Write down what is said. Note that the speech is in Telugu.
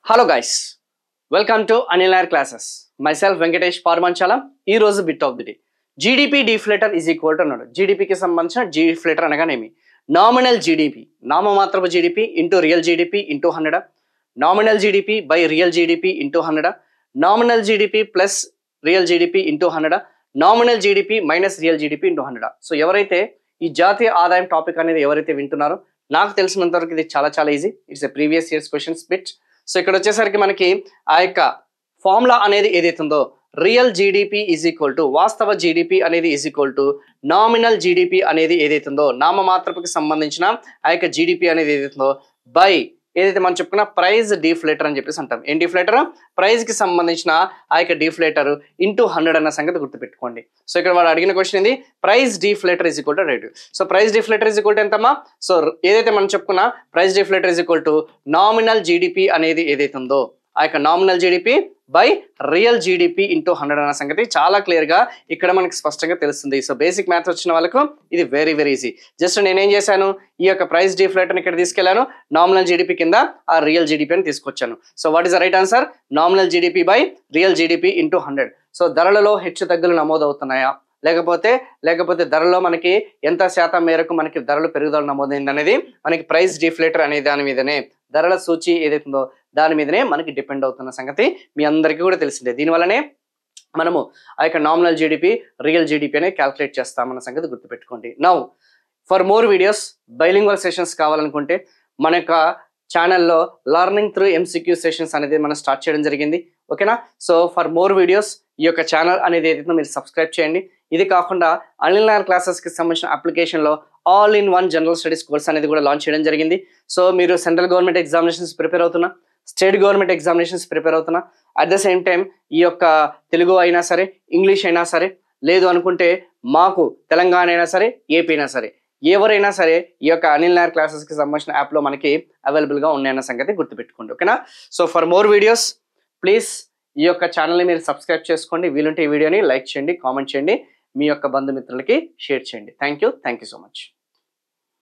Hello guys, welcome to Anil Nayar classes. Myself Venkatesh Parmanchala. ఈ రోజు bit of the day, GDP deflator is equal to అన్నాడు. జీడిపికి సంబంధించిన డిఫ్లేటర్ అనగానేమి? నామినల్ జీడిపి, నామమాత్రపు GDP into real GDP into 100, nominal GDP by real GDP into 100, nominal GDP plus real GDP into 100, nominal GDP minus real GDP into 100. So ఎవరైతే ఈ జాతీయ ఆదాయం టాపిక్ అనేది ఎవరైతే వింటున్నారో, నాకు తెలిసినంత వరకు ఇది చాలా చాలా easy. It's a previous years questions bit. So ఇక్కడ వచ్చేసరికి మనకి ఆ యొక్క ఫార్ములా అనేది ఏదైతుందో, real GDP is equal to వాస్తవ జీడిపి అనేది is equal to nominal GDP అనేది ఏదైతుందో, నామమాత్రపుకి సంబంధించిన ఆ యొక్క జీడిపి అనేది ఏదైతుందో బై ఏదైతే మనం చెప్పుకున్న ప్రైజ్ డిఫ్లేటర్ అని చెప్పేసి అంటాం. ఏం డిఫ్లేటర్? ప్రైజ్ కి సంబంధించిన ఆ యొక్క డిఫ్లేటర్ ఇంటూ 100 అన్న సంగతి గుర్తుపెట్టుకోండి. సో ఇక్కడ వాడు అడిగిన క్వశ్చన్ ఏంది? Price deflator is equal to rate. So price deflator is equal to ఎంతమ్మా? సో ఏదైతే మనం చెప్పుకున్న price deflator is equal to nominal GDP అనేది ఏదైతే ఉందో, ఆ యొక్క nominal GDP by real GDP into 100 అన్న సంగతి చాలా క్లియర్ గా ఇక్కడ మనకి స్పష్టంగా తెలుస్తుంది. సో బేసిక్ మ్యాథ్స్ వచ్చిన వాళ్ళకు ఇది వెరీ వెరీ ఈజీ. జస్ట్ నేనేం చేశాను, ఈ యొక్క ప్రైస్ డిఫ్లేటర్ ఇక్కడ తీసుకెళ్లాను, నామినల్ జీడిపి కింద ఆ రియల్ జీడిపి అని తీసుకొచ్చాను. So what is the right answer? Nominal GDP by real GDP into 100. So ధరలలో హెచ్చు తగ్గులు నమోదవుతున్నాయా, లేకపోతే ధరలో మనకి ఎంత శాతం మేరకు మనకి ధరలు పెరుగుదల నమోదైంది అనేది మనకి ప్రైస్ డిఫ్లేటర్ అనే దాని మీదనే, ధరల సూచి ఏదైతుందో దాని మీదనే మనకి డిపెండ్ అవుతున్న సంగతి మీ అందరికీ కూడా తెలిసిందే. దీనివల్లనే మనము ఆ యొక్క నామినల్ జీడిపి రియల్ జీడిపి అనేది క్యాల్కులేట్ చేస్తామన్న సంగతి గుర్తుపెట్టుకోండి. Now for more videos, bilingual sessions కావాలనుకుంటే మన యొక్క ఛానల్లో లర్నింగ్ త్రూ ఎంసీక్యూ సెషన్స్ అనేది మనం స్టార్ట్ చేయడం జరిగింది. ఓకేనా? సో ఫర్ మోర్ వీడియోస్ ఈ యొక్క ఛానల్ అనేది ఏదైతే మీరు సబ్స్క్రైబ్ చేయండి. ఇది కాకుండా అనిల్ నాయర్ క్లాసెస్కి సంబంధించిన అప్లికేషన్లో all in one general studies course అనేది కూడా లాంచ్ చేయడం జరిగింది. సో మీరు సెంట్రల్ గవర్నమెంట్ ఎగ్జామినేషన్స్ ప్రిపేర్ అవుతున్నా, స్టేట్ గవర్నమెంట్ ఎగ్జామినేషన్స్ ప్రిపేర్ అవుతున్నా, అట్ ద సేమ్ టైం ఈ యొక్క తెలుగు అయినా సరే, ఇంగ్లీష్ అయినా సరే, లేదు అనుకుంటే మాకు తెలంగాణ అయినా సరే, ఏపీ అయినా సరే, ఎవరైనా సరే ఈ యొక్క అనిల్ నాయర్ క్లాసెస్కి సంబంధించిన యాప్లో మనకి అవైలబుల్గా ఉన్నాయన్న సంగతి గుర్తుపెట్టుకోండి. ఓకేనా? So for more videos please ఈ యొక్క ఛానల్ని మీరు సబ్స్క్రైబ్ చేసుకోండి. వీలుంటే ఈ వీడియోని లైక్ చేయండి, కామెంట్ చేయండి, మీ యొక్క బంధుమిత్రులకి షేర్ చేయండి. Thank you so much.